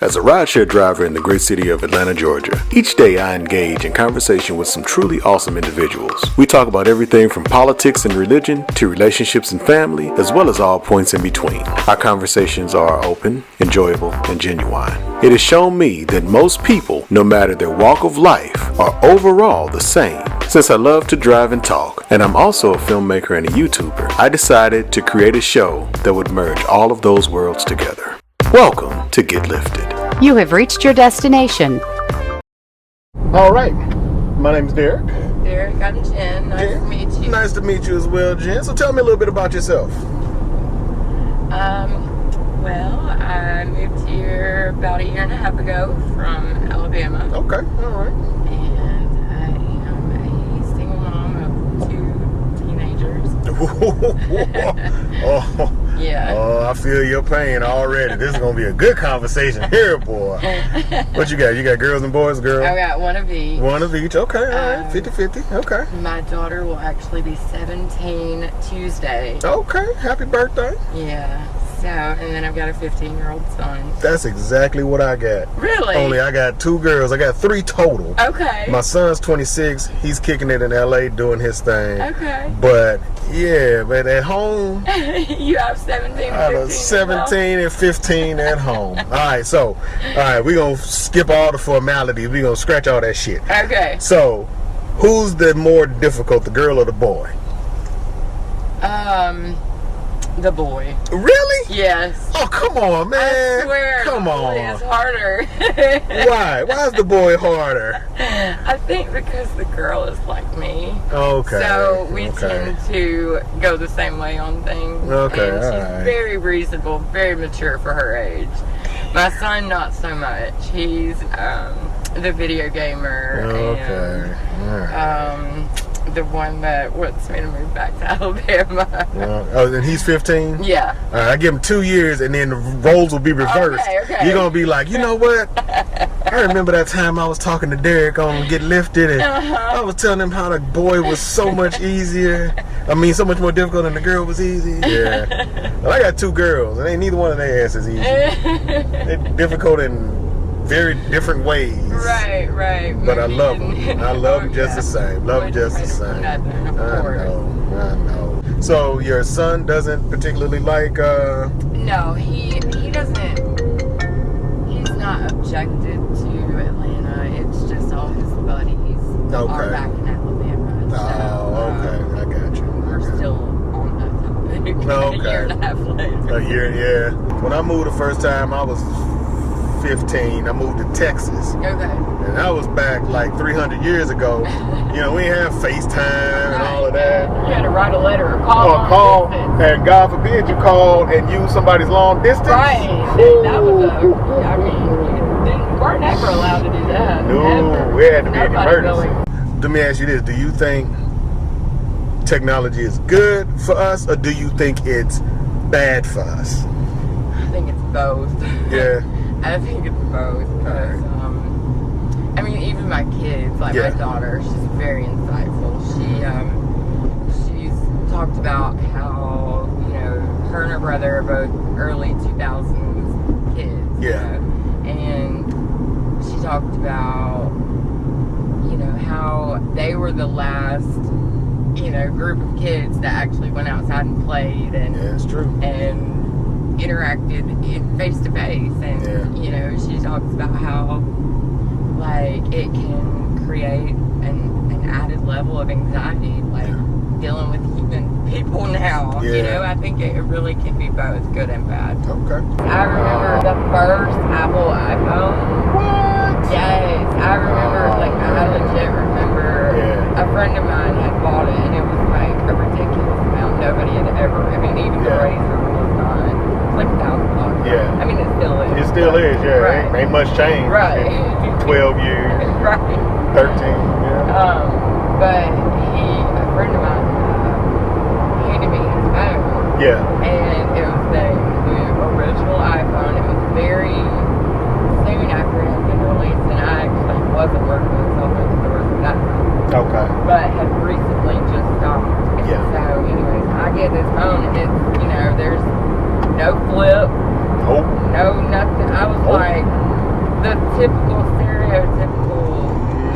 as a rideshare driver in the great city of Atlanta, Georgia. Each day I engage in conversation with some truly awesome individuals. We talk about everything from politics and religion to relationships and family, as well as all points in between. Our conversations are open, enjoyable, and genuine. It has shown me that most people, no matter their walk of life, are overall the same. Since I love to drive and talk, and I'm also a filmmaker and a YouTuber, I decided to create a show that would merge all of those worlds together. Welcome to Get Lifted. You have reached your destination. All right, my name's Derek. Derek, I'm Jen. Nice to meet you. Nice to meet you as well, Jen. So tell me a little bit about yourself. Well, I moved here about 1.5 years ago from Alabama. Okay, all right. And I am a single mom of 2 teenagers. Yeah. Oh, I feel your pain already. This is going to be a good conversation here, boy. What you got? You got girls and boys, girl? I got one of each. One of each. Okay, all right. 50-50. Okay. My daughter will actually be 17 Tuesday. Okay, happy birthday. Yeah. So, and then I've got a 15-year-old son. That's exactly what I got. Really? Only I got 2 girls. I got 3 total. Okay. My son's 26. He's kicking it in LA doing his thing. Okay. But yeah, but at home You have 17 and 15. 17 and 15 at home. Alright, so we're gonna skip all the formalities. We're gonna scratch all that shit. Okay. So who's the more difficult, the girl or the boy? The boy. Really? Yes. Oh, come on, man. I swear. Come on. It's harder. Why? Why is the boy harder? I think because the girl is like me. Okay. So we tend to go the same way on things. Okay, And she's alright. very reasonable, very mature for her age. My son, not so much. He's the video gamer. Okay. And, the one that wants me to move back to Alabama. And he's 15? Yeah. I give him 2 years and then the roles will be reversed. Okay. You're going to be like, you know what? I remember that time I was talking to Derek on Get Lifted and I was telling him how the boy was so much easier. I mean, so much more difficult and the girl was easy. Yeah. Well, I got 2 girls and ain't neither one of their asses easy. They're difficult in very different ways. Right. But I love them. I love them just the same. Love them just the same. Nothing, of course. I know. So your son doesn't particularly like No, he doesn't. He's not objected to Atlanta. It's just all his buddies are back in Alabama. Okay. I got you. We're still on that topic. Okay. A year and a half later. A year, yeah. When I moved the first time, I was 15. I moved to Texas. Okay. And that was back like 300 years ago. You know, we didn't have FaceTime and all of that. You had to write a letter or call. Or call, and God forbid you called and used somebody's long distance. Right. That was I mean, you weren't ever allowed to do that. No, we had to be an Nobody emergency. Let me ask you this. Do you think technology is good for us or do you think it's bad for us? I think it's both. Yeah. I think it's both because, I mean, even my kids, like my daughter, she's very insightful. She's talked about how, you know, her and her brother are both early 2000s kids. Yeah. You know? And she talked about, you know, how they were the last, you know, group of kids that actually went outside and played and it's true. And interacted face to face, and you know, she talks about how like it can create an added level of anxiety, like dealing with human people now. You know, I think it really can be both good and bad. Okay. I remember the first Apple iPhone. What? Yes, I remember. Like I legit remember a friend of mine had bought it, and it was like a ridiculous amount. Nobody had ever. I mean, even the Razor was not. Like $1,000. Yeah. I mean, it still is. It still is, yeah. Right. Ain't much change. Right. In 12 years. Right. 13, yeah. But a friend of mine, handed me his phone. Yeah. And it was the original iPhone. It was very soon after it had been released, and I actually wasn't working until the rest of that time. Okay. But had recently just stopped. Yeah. So, anyways, I get this phone, and it's, you know, there's no flip, no nothing. I was like, typical, stereotypical,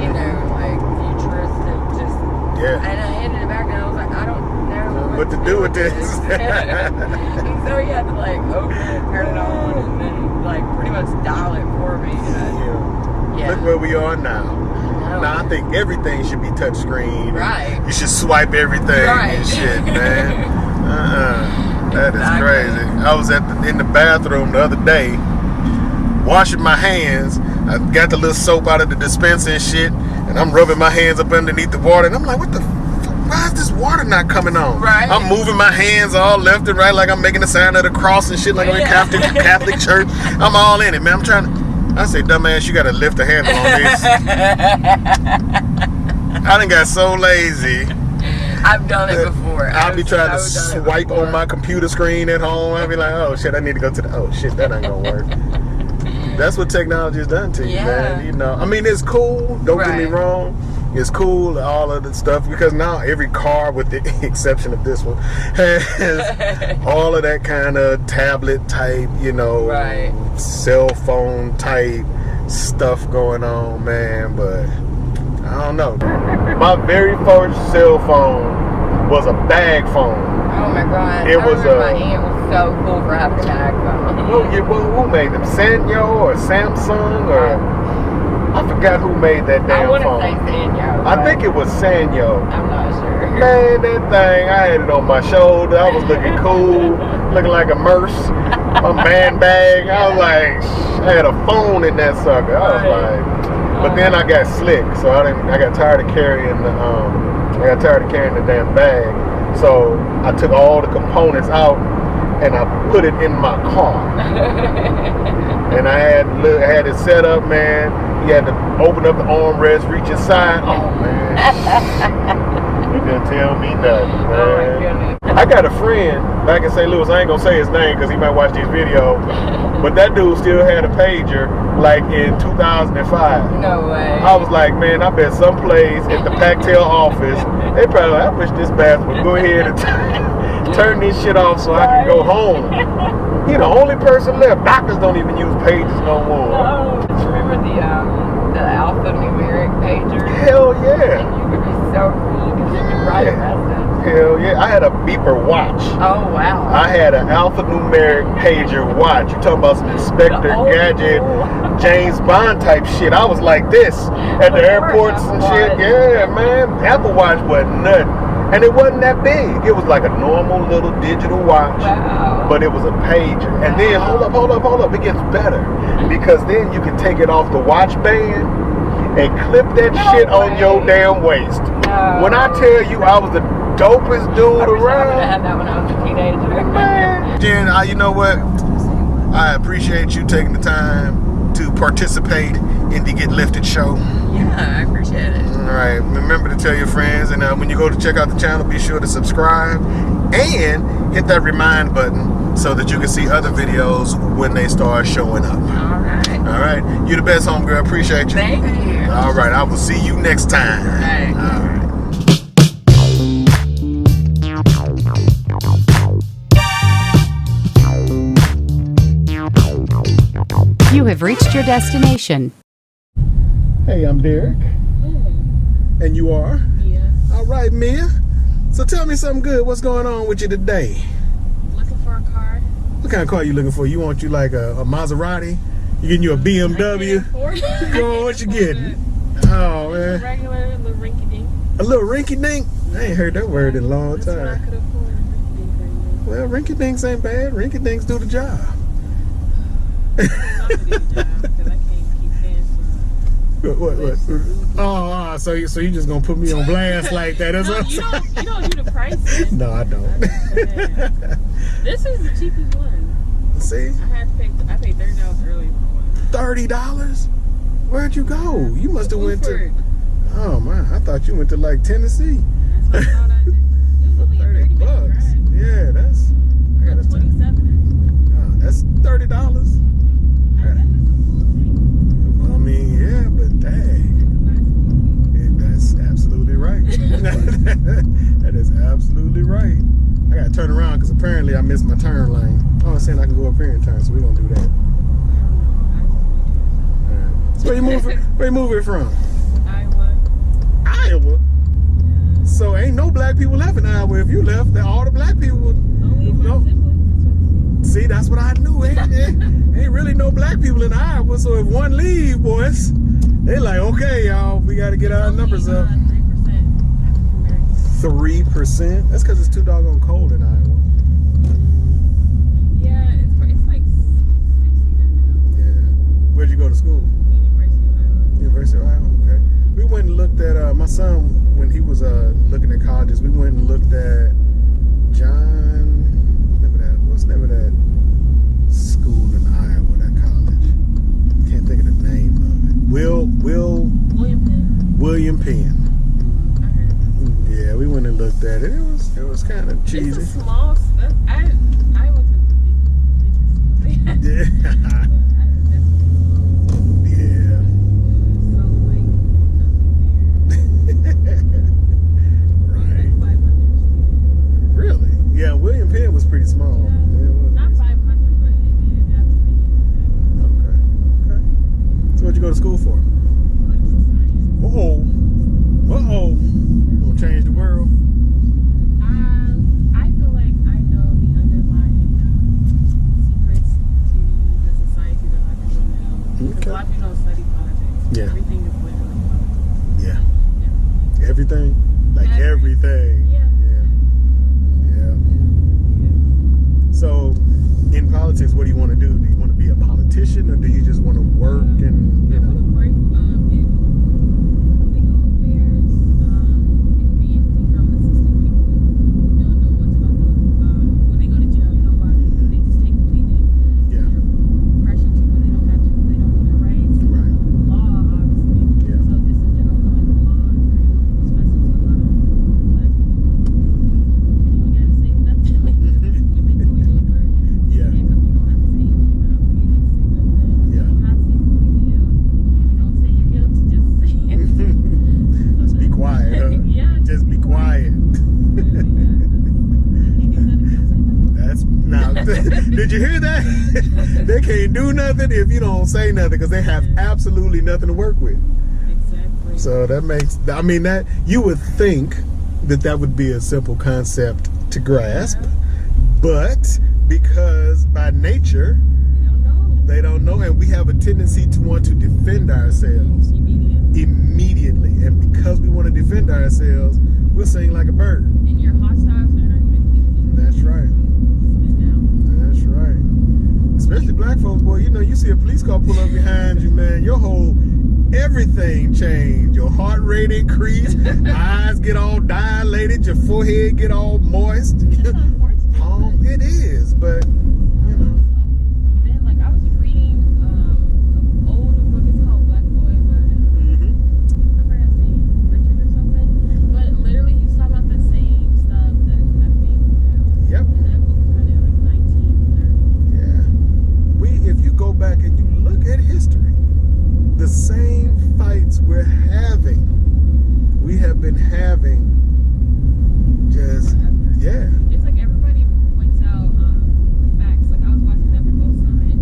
you know, like futuristic, just. Yeah. And I handed it back, and I was like, I don't know what to do with this. And so he had to like open it, turn it on, and then like pretty much dial it for me. Yeah. Look where we are now. Now I think everything should be touchscreen. Right. You should swipe everything and shit, man. That is crazy. I was in the bathroom the other day, washing my hands. I got the little soap out of the dispenser and shit, and I'm rubbing my hands up underneath the water, and I'm like, what the why is this water not coming on? Right. I'm moving my hands all left and right like I'm making the sign of the cross and shit like I'm in Catholic church. I'm all in it, man. I'm trying to... I say, dumbass, you gotta lift the handle on this. I done got so lazy. I've done it before. I'll be trying to swipe on my computer screen at home. I'll be like, oh shit, I need to go to the... Oh shit, that ain't gonna work. That's what technology has done to you, man. You know, I mean, it's cool. Don't get me wrong. It's cool, all of the stuff, because now every car, with the exception of this one, has all of that kind of tablet type, you know, cell phone type stuff going on, man. But I don't know. My very first cell phone was a bag phone. Oh my god! It was my aunt was so cool for having a bag phone. Who made them? Sanyo or Samsung or? I forgot who made that damn phone. I want to say Sanyo. I think it was Sanyo. I'm not sure. Man, that thing, I had it on my shoulder. I was looking cool, looking like a merce, a man bag. I was like, I had a phone in that sucker. I was like, but then I got slick, so I got tired of carrying the damn bag. So I took all the components out and I put it in my car. And I had it set up, man. You had to open up the armrest, reach inside. Oh man, you didn't tell me nothing, man. Oh my goodness. I got a friend back in St. Louis. I ain't gonna say his name because he might watch these videos. But that dude still had a pager like in 2005. No way. I was like, man, I bet someplace at the Pactel office, they probably like, I wish this bastard would go ahead and turn this shit off so I can go home. He the only person left. Doctors don't even use pages no more. No. Remember the alphanumeric pager? Hell yeah. And you could be so cool because you could write a message. Hell yeah. I had a beeper watch. Oh wow. I had an alphanumeric pager watch. You talking about some Inspector Gadget, James Bond type shit. I was like this at the airports and shit. Yeah, man. Apple Watch wasn't nothing. And it wasn't that big. It was like a normal little digital watch. Wow. But it was a pager. And then, hold up. It gets better. Because then you can take it off the watch band and clip that shit on your damn waist. No. When I tell you I was the dopest dude around. I would have had that when I was a teenager. Man. Jen, you know what? I appreciate you taking the time to participate in the Get Lifted show. Yeah, I appreciate it. All right, remember to tell your friends, and when you go to check out the channel, be sure to subscribe and hit that remind button so that you can see other videos when they start showing up. All right. You the best, homegirl. Appreciate you. Thank you. All right, I will see you next time. All right. You have reached your destination. Hey, I'm Derek. And you are? Yeah. All right, Mia. So tell me something good. What's going on with you today? Looking for a car. What kind of car you looking for? You want you like a Maserati? You getting you a BMW? Go on, what you getting? Oh, man. Regular, little rinky dink. A little rinky dink? I ain't heard that word in a long That's what I time. could afford. Rinky dink right now. Well, rinky dinks ain't bad. Rinky dinks do the job. Some of these jobs, 'cause I can't keep paying for What? Oh, so you just gonna put me on blast like that? That's what I'm you saying. don't do the prices. No, I don't. This is the cheapest one. See? I paid $30 early for one. $30? Where'd you go? You must have went to... Woodford. Oh, man. I thought you went to, like, Tennessee. That's what I thought I did. It was only a 30-minute drive. Yeah, that's... I gotta tell you. 27. Oh, that's $30. I mean, yeah, but dang. That's absolutely right. That is absolutely right. I gotta turn around because apparently I missed my turn lane. Oh, it's saying I can go up here and turn, so we're gonna do that. Where you moving from? Iowa. Iowa. So ain't no black people left in Iowa. If you left, then all the black people would. Only my siblings. See, that's what I knew. Ain't really no black people in Iowa. So if one leave, boys, they like, okay, y'all, we got to get our numbers up. 3% African Americans. 3%? That's because it's too doggone cold in Iowa. Yeah, it's like 60 now. Yeah. Where'd you go to school? University of Iowa. Okay. We went and looked at my son when he was looking at colleges. We went and looked at what's the name of that school in Iowa, that college? Can't think of the name of it. William Penn. I heard of that. Yeah, we went and looked at it. It was kind of cheesy. It's a small. I went to the biggest. Yeah. Yeah. So like nothing there. Right. Like 500. Really? Yeah, William Penn was pretty small. Yeah, it was. Not 500, but it didn't have to be. Okay. So what'd you go to school for? Uh-oh. Gonna change the world. I feel like I know the underlying secrets to the society that a lot of people know. Because a lot of people don't study politics. Yeah. Everything is literally politics. Yeah. Everything? Like everything. Yeah. So, in politics, what do you want to do? Do you want to be a politician, or do you just want to work and, I want to work in legal affairs. It could be anything from assisting people who don't know much about when they go to jail. You know, a lot of people, they just take the plea deal. Yeah. Pressure to when they don't have to, they don't know their rights. Right. Law, obviously. Yeah. So just in general, knowing the law is very expensive to a lot of black people. You don't gotta say nothing when they pull you over. Yeah. You don't have to say anything. You don't have to say nothing. Don't say you're guilty. Just say it. Just be quiet, huh? Yeah. Just be quiet. That's now. Did you hear that? They can't do nothing if you don't say nothing, because they have absolutely nothing to work with. Exactly. So that makes. I mean, that you would think that would be a simple concept to grasp, but because by nature they don't know, and we have a tendency to want to defend ourselves immediately, and because we want to defend ourselves, we'll sing like a bird. And you're hostile, so you're not even thinking. That's right. That's right. Especially black folks, boy. You know, you see a police car pull up behind you, man. Your whole everything changed. Your heart rate increased. Eyes get all dilated. Your forehead get all moist. It's unfortunate. It is, but you know. Then, like, I was reading an old book. It's called Black Boy by I forgot his name, Richard or something. But literally, he was talking about the same stuff that happening now. Yep. And that book was written in like 1930. Yeah. If you go back and you look at history, the same fights we have been having, just yeah. It's like everybody points out the facts. Like, I was watching that Revolt Summit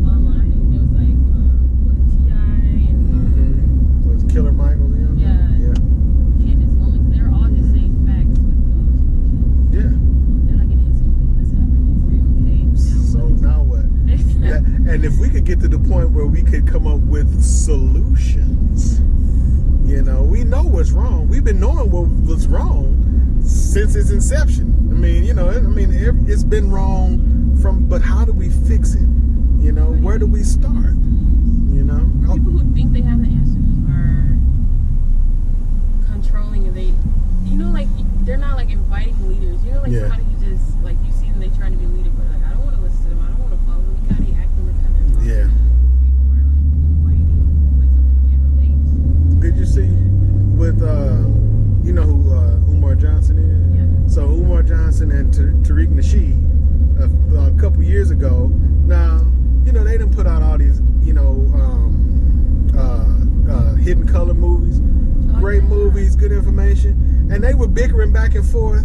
online, and it was like T.I. and Was Killer Michael in? Yeah. Candace Owens. They're all just saying facts with no solution. Yeah. They're like, in history, this happened in history. Okay. So now what? And if we could get to the point where we could come up with solutions, you know, we know what's wrong. We've been knowing what was wrong since its inception. I mean, you know, it's been wrong but how do we fix it? You know, where do we start? You know? Or people who think they have the answers are controlling, and they, you know, like, they're not like inviting leaders. You know, like somebody who just, like, you see them, they trying to be a leader, but like, I don't want to listen to them. I don't want to follow them. Look how they acting. Look how they're talking. Yeah. People are like inviting, like, something you can't relate. Did you see with you know who Umar Johnson is? Yeah. So Umar Johnson and Tariq Nasheed a couple years ago. Now, you know, they done put out all these, you know, hidden color movies, great movies, good information, and they were bickering back and forth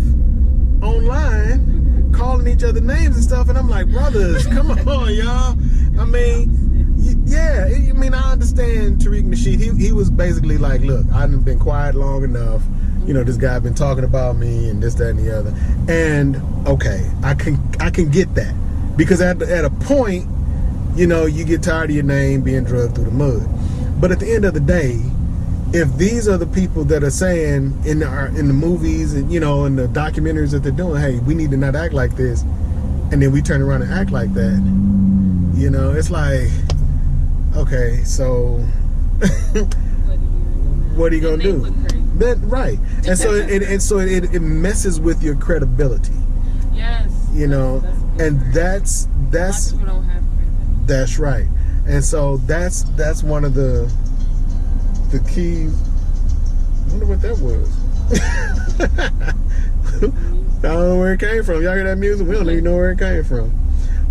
online, calling each other names and stuff, and I'm like, brothers, come on, y'all. I mean, yeah, I mean, I understand understand Tariq Nasheed. He was basically like, look, I've been quiet long enough. You know, this guy been talking about me and this, that, and the other. And okay, I can get that, because at a point, you know, you get tired of your name being dragged through the mud. But at the end of the day, if these are the people that are saying in the movies and, you know, in the documentaries that they're doing, hey, we need to not act like this, and then we turn around and act like that, you know, it's like, okay, so what are you gonna do? That right, and so it messes with your credibility. Yes. You know, and that's A lot of people don't have credibility. that's right, and so that's one of the keys. I wonder what that was. I don't know where it came from. Y'all hear that music? We don't even know where it came from.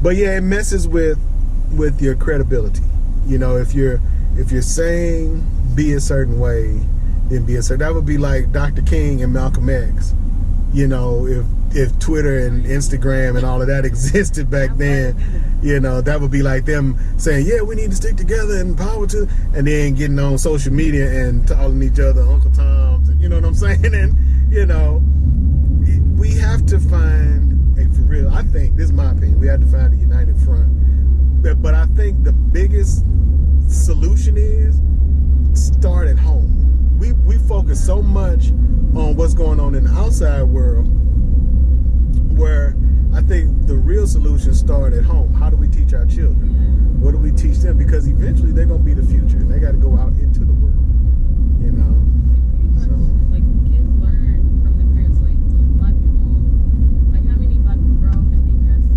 But yeah, it messes with your credibility. You know, if you're saying be a certain way, then be a certain. That would be like Dr. King and Malcolm X. You know, if Twitter and Instagram and all of that existed back then, you know, that would be like them saying, yeah, we need to stick together and power to, and then getting on social media and calling each other Uncle Toms, and you know what I'm saying? And, you know, we have to find for real, I think, this is my opinion, we have to find a united front. But I think the biggest solution is start at home. We focus so much on what's going on in the outside world, where I think the real solution starts at home. How do we teach our children? What do we teach them? Because eventually they're going to be the future, and they got to go out into the world, you know. So Like, kids learn from their parents. Like, black people, like, how many black people grow up and their parents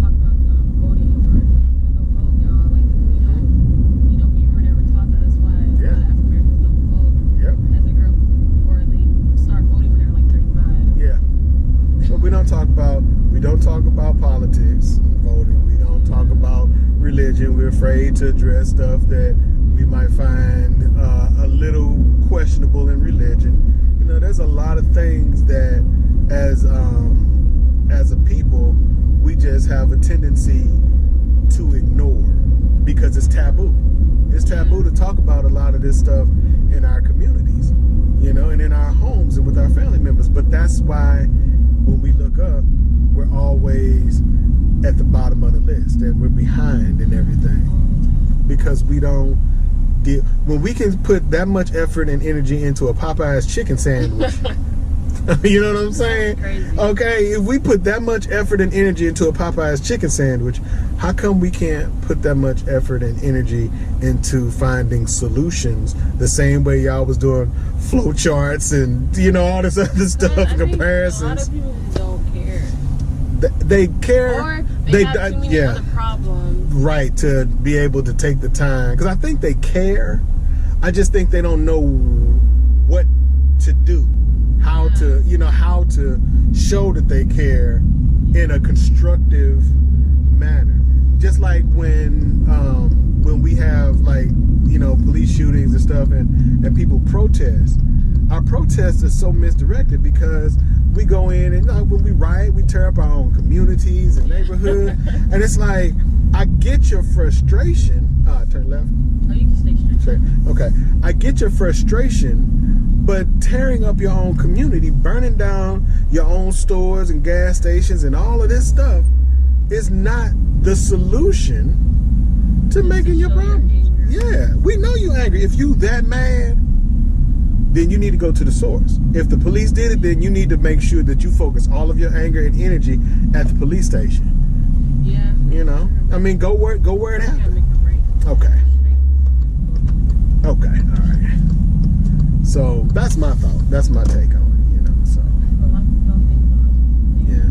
talk about voting or go vote, y'all? Like, we were never taught that. That's why a lot of African Americans don't vote as a group, or they start voting when they're like 35. yeah. But we don't talk about politics, voting. We don't talk about religion. We're afraid to address stuff that we might find a little questionable in religion. You know, there's a lot of things that as a people, we just have a tendency to ignore because it's taboo. It's taboo to talk about a lot of this stuff in our communities, you know, and in our homes and with our family members. But that's why when we look up, we're always at the bottom of the list and we're behind in everything, because we don't deal. When we can put that much effort and energy into a Popeye's chicken sandwich, you know what I'm saying? Crazy. Okay, if we put that much effort and energy into a Popeye's chicken sandwich, how come we can't put that much effort and energy into finding solutions the same way y'all was doing flow charts and, you know, all this other stuff, I think comparisons? a lot of people don't care. They care. Or they have too many other problems. Right, to be able to take the time. Because I think they care. I just think they don't know what to do. How to show that they care in a constructive manner. Just like when we have, like, you know, police shootings and stuff, and people protest. Our protests are so misdirected because we go in and, when we riot, we tear up our own communities and neighborhoods. And it's like, I get your frustration. Turn left. Oh, you can stay straight. Okay. I get your frustration, but tearing up your own community, burning down your own stores and gas stations and all of this stuff is not the solution to making your problem. Yeah, we know you're angry. If you that mad, then you need to go to the source. If the police did it, then you need to make sure that you focus all of your anger and energy at the police station. Yeah. You know, I mean, go where it happened. Okay. Okay. All right. So that's my thought. That's my take on it. You know. So. A lot of people don't think about it. Yeah.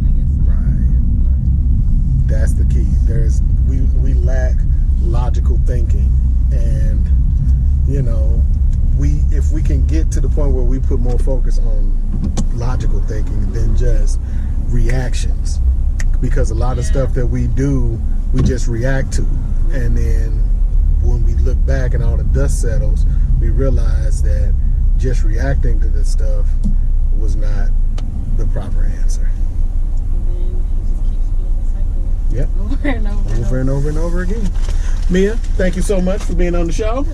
I guess. Right. That's the key. We lack logical thinking, and you know, if we can get to the point where we put more focus on logical thinking than just reactions, because a lot of stuff that we do, we just react to, and then when we look back and all the dust settles, we realize that just reacting to this stuff was not the proper answer. And then he just keeps feeling the cycle. Yep. Over and over. Over and over and over again. Mia, thank you so much for being on the show.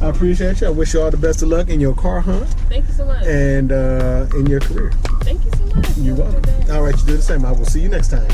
I appreciate you. I wish you all the best of luck in your car hunt Thank you so much. and in your career. Thank you so much. You're Have a good welcome. day. All right, you do the same. I will see you next time.